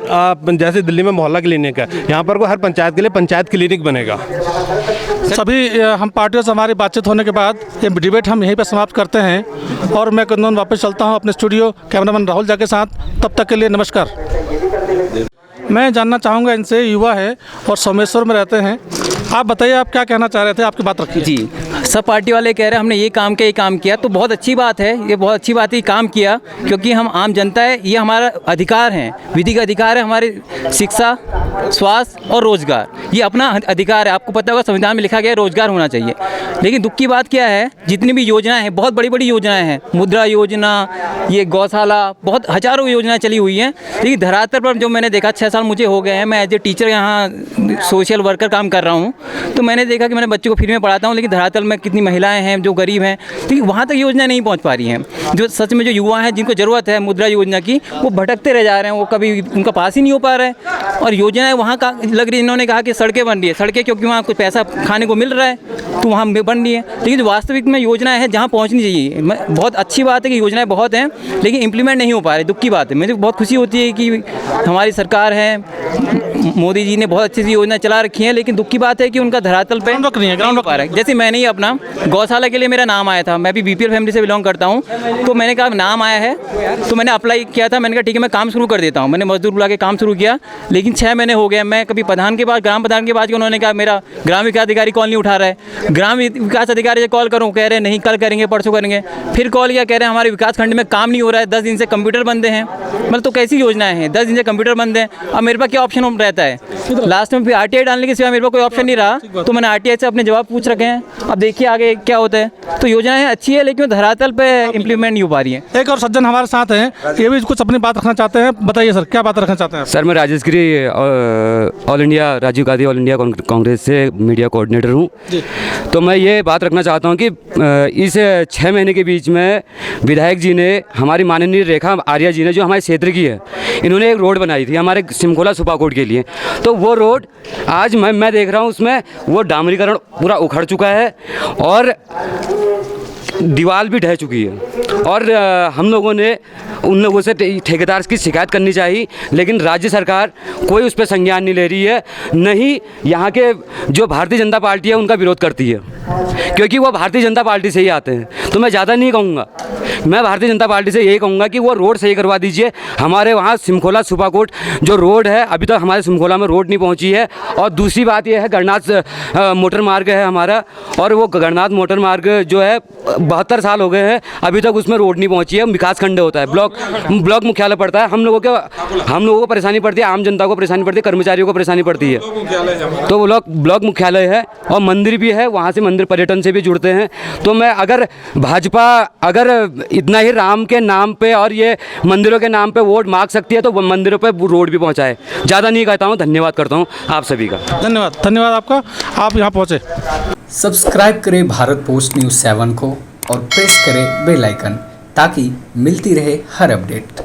जैसे दिल्ली में मोहल्ला क्लिनिक है, यहाँ पर हर पंचायत के लिए पंचायत क्लिनिक बनेगा। सभी हम पार्टियों से हमारी बातचीत होने के बाद ये डिबेट हम यहीं पर समाप्त करते हैं और मैं कुंदन वापस चलता हूँ अपने स्टूडियो कैमरामैन राहुल झा के साथ। तब तक के लिए नमस्कार। मैं जानना चाहूँगा इनसे, युवा है और सोमेश्वर में रहते हैं, आप बताइए आप क्या कहना चाह रहे थे, आपकी बात रखिए। जी, सब पार्टी वाले कह रहे हैं हमने ये काम किया तो बहुत अच्छी बात है, ये बहुत अच्छी बात है काम किया, क्योंकि हम आम जनता है, ये हमारा अधिकार है, विधि का अधिकार है, हमारे शिक्षा, स्वास्थ्य और रोजगार, ये अपना अधिकार है। आपको पता होगा संविधान में लिखा गया है रोजगार होना चाहिए। लेकिन दुख की बात क्या है, जितनी भी योजनाएं हैं, बहुत बड़ी बड़ी योजनाएं हैं, मुद्रा योजना, ये गौशाला, बहुत हजारों योजनाएं चली हुई हैं, लेकिन धरातल पर जो मैंने देखा, 6 साल मुझे हो गए हैं, मैं एज ए टीचर यहाँ सोशल वर्कर काम कर रहा हूँ, तो मैंने देखा कि मैंने बच्चों को फ्री में पढ़ाता हूँ, लेकिन धरातल में कितनी महिलाएं हैं जो गरीब हैं, तो वहाँ तक योजना नहीं पहुँच पा रही हैं। जो सच में जो युवा हैं जिनको ज़रूरत है मुद्रा योजना की, वो भटकते रह जा रहे हैं, वो कभी उनका पास ही नहीं हो पा रहा है। और योजनाएं वहाँ का लग रही है, इन्होंने कहा कि सड़कें बन रही है, सड़कें क्योंकि वहाँ कुछ पैसा खाने को मिल रहा है तो वहाँ बन रही है, लेकिन जो वास्तविक में योजनाएं हैं जहाँ पहुँचनी चाहिए, बहुत अच्छी बात है कि योजनाएं बहुत हैं, लेकिन इंप्लीमेंट नहीं हो पा रहे, दुख की बात है। मुझे बहुत खुशी होती है कि हमारी सरकार है, मोदी जी ने बहुत अच्छी सी योजना चला रखी है, लेकिन दुख की बात है कि उनका धरातल पे ग्राउंड हो पा रहा है। जैसे मैंने ही अपना गौशाला के लिए मेरा नाम आया था, मैं भी बीपीएल फैमिली से बिलोंग करता हूँ, तो मैंने कहा नाम आया है तो मैंने अप्लाई किया था, मैंने कहा ठीक है मैं काम शुरू कर देता हूँ, मैंने मजदूर बुला के काम शुरू किया, लेकिन 6 महीने हो गए, मैं कभी प्रधान के पास, ग्राम प्रधान के पास, उन्होंने कहा मेरा ग्राम विकास अधिकारी कॉल नहीं उठा रहा है, ग्राम विकास अधिकारी से कॉल करूँ, कह रहे नहीं कल करेंगे परसों करेंगे, फिर कॉल किया, कह रहे हैं हमारे विकास खंड में काम नहीं हो रहा है, 10 दिन से कंप्यूटर बंद हैं। मतलब तो कैसी योजनाएं हैं, 10 दिन से कंप्यूटर बंद हैं, अब मेरे पास क्या ऑप्शन रहता है, लास्ट में फिर आरटीआई डालने के सिवा मेरे पास कोई ऑप्शन नहीं रहा, तो मैंने आरटीआई से अपने जवाब पूछ रखे हैं, अब देखिए आगे क्या होता है। तो योजनाएं अच्छी है लेकिन धरातल पे इंप्लीमेंट नहीं हो पा रही है। एक और सज्जन हमारे साथ हैं, ये भी कुछ अपनी बात रखना चाहते हैं, बताइए सर क्या बात रखना चाहते हैं। सर मैं Rajesh Giri, all India Rajiv Gandhi all India Congress से मीडिया कोऑर्डिनेटर हूँ। तो मैं ये बात रखना चाहता हूँ कि इस 6 महीने के बीच में विधायक जी ने, हमारी माननीय रेखा आर्या जी ने, जो हमारे क्षेत्र की है, इन्होंने एक रोड बनाई थी हमारे सिमकोला सुपाकोट के लिए, तो वो रोड आज मैं देख रहा हूँ उसमें वो डामरीकरण पूरा उखड़ चुका है और दीवार भी ढह चुकी है। और हम लोगों ने उन लोगों से ठेकेदार की शिकायत करनी चाहिए, लेकिन राज्य सरकार कोई उस पर संज्ञान नहीं ले रही है, नहीं यहाँ के जो भारतीय जनता पार्टी है उनका विरोध करती है, क्योंकि वो भारतीय जनता पार्टी से ही आते हैं। तो मैं ज़्यादा नहीं कहूँगा, मैं भारतीय जनता पार्टी से यही कहूँगा कि वो रोड सही करवा दीजिए। हमारे वहाँ सिमकोला सुपाकोट जो रोड है, अभी तक हमारे सिमकोला में रोड नहीं पहुँची है। और दूसरी बात यह है, गणनाथ मोटर मार्ग है हमारा, और वो गणनाथ मोटर मार्ग जो है 72 साल हो गए हैं, अभी तक उसमें रोड नहीं पहुँची है। विकास खंड होता है, ब्लॉक मुख्यालय पड़ता है, हम लोगों को परेशानी पड़ती है, आम जनता को परेशानी पड़ती है, कर्मचारियों को परेशानी पड़ती है। तो वो ब्लॉक मुख्यालय है और मंदिर भी है, वहाँ से मंदिर पर्यटन से भी जुड़ते हैं। तो मैं अगर भाजपा अगर इतना ही राम के नाम पे और ये मंदिरों के नाम पे वोट मांग सकती है तो वो मंदिरों पे रोड भी पहुँचाए। ज़्यादा नहीं कहता हूँ, धन्यवाद करता हूँ आप सभी का। धन्यवाद आपका, आप यहाँ पहुँचे। सब्सक्राइब करें भारत पोस्ट न्यूज़ 7 को और प्रेस करें बेल आइकन ताकि मिलती रहे हर अपडेट।